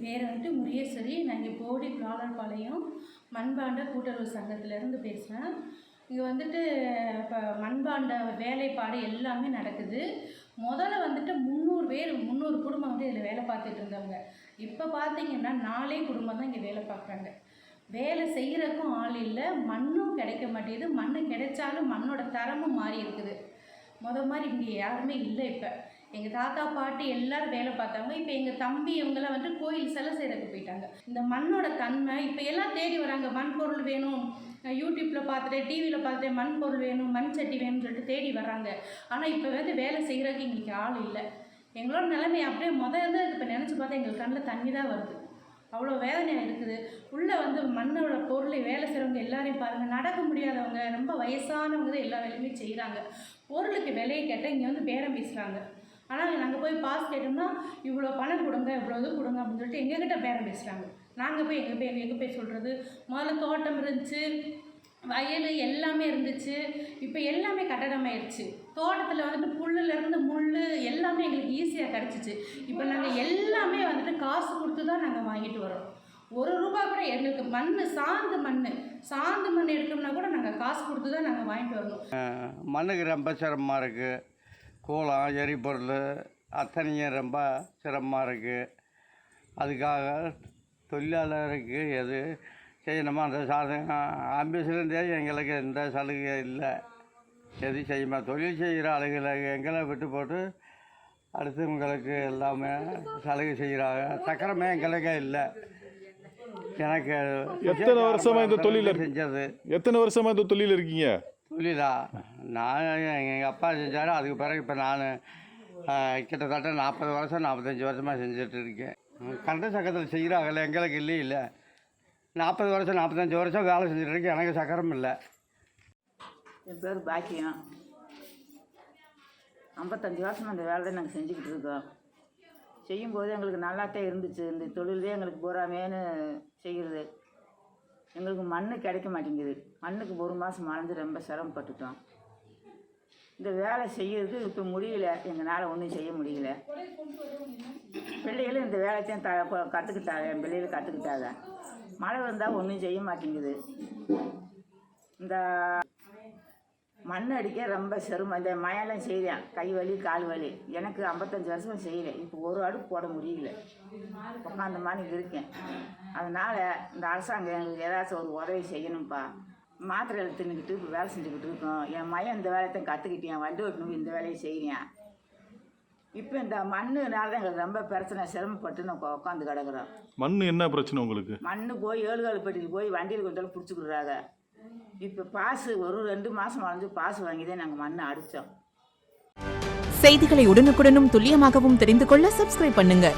பேர் வந்துட்டு முரியேஸ்வரி. நான் இங்கே போடி பிளாலர்பாளையம் மண்பாண்ட கூட்டுறவு சங்கத்திலேருந்து பேசுகிறேன். இங்கே வந்துட்டு இப்போ மண்பாண்ட வேலைப்பாடு எல்லாமே நடக்குது. முதல்ல வந்துட்டு 300 குடும்பம் வந்து இதில் வேலை பார்த்துட்டு இருந்தவங்க. இப்போ பார்த்தீங்கன்னா 4 குடும்பம் தான் இங்கே வேலை பார்க்குறாங்க. வேலை செய்கிறதுக்கும் ஆள் இல்லை, மண்ணும் கிடைக்க மாட்டேங்குது. மண் கிடைச்சாலும் மண்ணோட தரமும் மாறி இருக்குது. மாதிரி இங்கே யாருமே இல்லை. இப்போ எங்கள் தாத்தா பாட்டி எல்லோரும் வேலை பார்த்தாங்க. இப்போ எங்கள் தம்பி இவங்கெல்லாம் வந்து கோயில் சிலை செய்கிறதுக்கு போயிட்டாங்க. இந்த மண்ணோட தன்மை இப்போ எல்லாம் தேடி வராங்க. மண் பொருள் வேணும், யூடியூப்பில் பார்த்துட்டு டிவியில் பார்த்துட்டு மண் பொருள் வேணும், மண் சட்டி வேணும்னு சொல்லிட்டு தேடி வர்றாங்க. ஆனால் இப்போ வந்து வேலை செய்கிறதுக்கு எங்களுக்கு ஆள் இல்லை. எங்களோட நிலைமை அப்படியே முதல்ல இப்போ நினச்சி பார்த்தா எங்களுக்கு கண்ணில் தண்ணி தான் வருது. அவ்வளோ வேதனையாக இருக்குது. உள்ளே வந்து மண்ணோட பொருளை வேலை செய்கிறவங்க எல்லாரையும் பாருங்கள். நடக்க முடியாதவங்க, ரொம்ப வயசானவங்க தான் எல்லா வேலையுமே செய்கிறாங்க. பொருளுக்கு விலையை கேட்டால் இங்கே வந்து பேரம் பேசுகிறாங்க. ஆனால் நாங்கள் போய் பாஸ் கேட்டோம்னா இவ்வளோ பணம் கொடுங்க, இவ்வளோ இது கொடுங்க அப்படின்னு சொல்லிட்டு எங்ககிட்ட பேரம் பேசுகிறாங்க. நாங்கள் போய் எங்கே போய் சொல்கிறது? முதல்ல தோட்டம் இருந்துச்சு, வயல் எல்லாமே இருந்துச்சு. இப்போ எல்லாமே கட்டடமாயிருச்சு. தோட்டத்தில் வந்துட்டு புல்லுலேருந்து முள் எல்லாமே எங்களுக்கு ஈஸியாக கிடச்சிச்சு. இப்போ நாங்கள் எல்லாமே வந்துட்டு காசு கொடுத்து தான் நாங்கள் வாங்கிட்டு வரோம். ₹1 கூட எங்களுக்கு சாந்து மண் எடுக்கணும்னா கூட நாங்கள் காசு கொடுத்து தான் நாங்கள் வாங்கிட்டு வரணும். மண்ணுக்கு ரொம்ப சிரமமாக இருக்குது. கூலம், எரிபொருள் அத்தனையும் ரொம்ப சிரமமாக இருக்குது. அதுக்காக தொழிலாளருக்கு எது செய்யணுமோ அந்த ஆம்பீஸ்லேருந்தே எங்களுக்கு எந்த சலுகை இல்லை. எது செய்யுமா தொழில் செய்கிற ஆளுகளை எங்களை விட்டு போட்டு அடுத்தவங்களுக்கு எல்லாமே சலுகை செய்கிறாங்க. சக்கரமே எங்களுக்கு இல்லை. எனக்கு எத்தனை வருஷமாக இந்த தொழில் செஞ்சது? எத்தனை வருஷமாக இந்த தொழில் இருக்கீங்க? தொழிலா? நான் எங்கள் அப்பா செஞ்சார். அதுக்கு பிறகு இப்போ நான் கிட்டத்தட்ட 40 வருஷம் 45 வருஷமாக செஞ்சுட்டு இருக்கேன். கண்ட சக்கரத்தில் செய்கிறாங்கல்ல, எங்களுக்கு இல்லை. 40 வருஷம் 45 வருஷம் வேலை செஞ்சுட்டு இருக்கேன். எனக்கு சக்கரம் இல்லை. என் பேர் பாக்கியம். 55 வருஷம் அந்த வேலை தான் நாங்கள் செஞ்சுக்கிட்டு இருக்கோம். செய்யும்போது எங்களுக்கு நல்லாத்தான் இருந்துச்சு. இந்த தொழிலே எங்களுக்கு போகாமேன்னு செய்கிறது. எங்களுக்கு மண் கிடைக்க மாட்டேங்குது. மண்ணுக்கு 1 மாதம் மறந்து ரொம்ப சிரமப்பட்டுட்டோம். இந்த வேலை செய்யறதுக்கு இப்போ முடியல. எங்களால் ஒன்றும் செய்ய முடியல. பிள்ளைகளும் இந்த வேலைத்தையும் கற்றுக்கிட்டாங்க. என் பிள்ளைகளும் கற்றுக்கிட்டாங்க. மழை வந்தால் ஒன்றும் செய்ய மாட்டேங்குது. இந்த மண் அடிக்க ரொம்ப சிரமம். இந்த மழையெல்லாம் செய்கிறேன், கை வலி கால் வலி. எனக்கு 55 வருஷமாக செய்கிறேன். இப்போ ஒரு அடுப்பு போட முடியல. உட்காந்த மாதிரி இருக்கேன். அதனால் இந்த அரசாங்கம் எங்களுக்கு ஏதாச்சும் ஒரு உதவி செய்யணும்ப்பா. மாத்திரையில் தின்னுக்கிட்டு இப்போ வேலை செஞ்சுக்கிட்டு இருக்கோம். என் மையம் இந்த வேலையத்தை கற்றுக்கிட்டேன். வண்டி ஓட்டணும் இந்த வேலையை செய்கிறேன். இப்போ இந்த மண்ணுனால தான் எங்களுக்கு ரொம்ப பிரச்சனை. சிரமப்பட்டு நம்ம உட்காந்து கிடக்குறோம். மண் என்ன பிரச்சனை உங்களுக்கு? மண் போய் 7 கால் பெட்டியில் போய் வண்டியில் கொஞ்சம் பிடிச்சிக்கிடுறாங்க. இப்போ பாசு ஒரு 2 மாதம் வளைஞ்சு பாசு வாங்கி தான் நாங்கள் மண்ணை அடித்தோம். செய்திகளை உடனுக்குடனும் துல்லியமாகவும் தெரிந்து கொள்ள சப்ஸ்கிரைப் பண்ணுங்க.